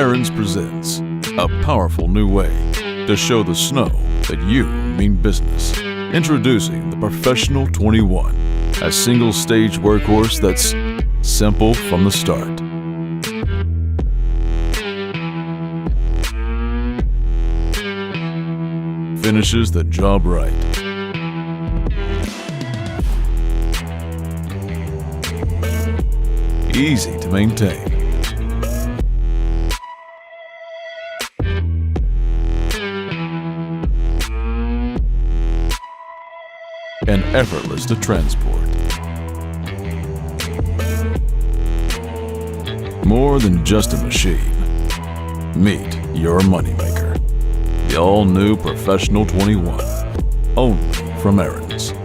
Ariens presents a powerful new way to show the snow that you mean business. Introducing the Professional 21, a single-stage workhorse that's simple from the start. Finishes the job right. Easy to maintain. And effortless to transport. More than just a machine. Meet your moneymaker. The all-new Professional 21. Only from Ariens.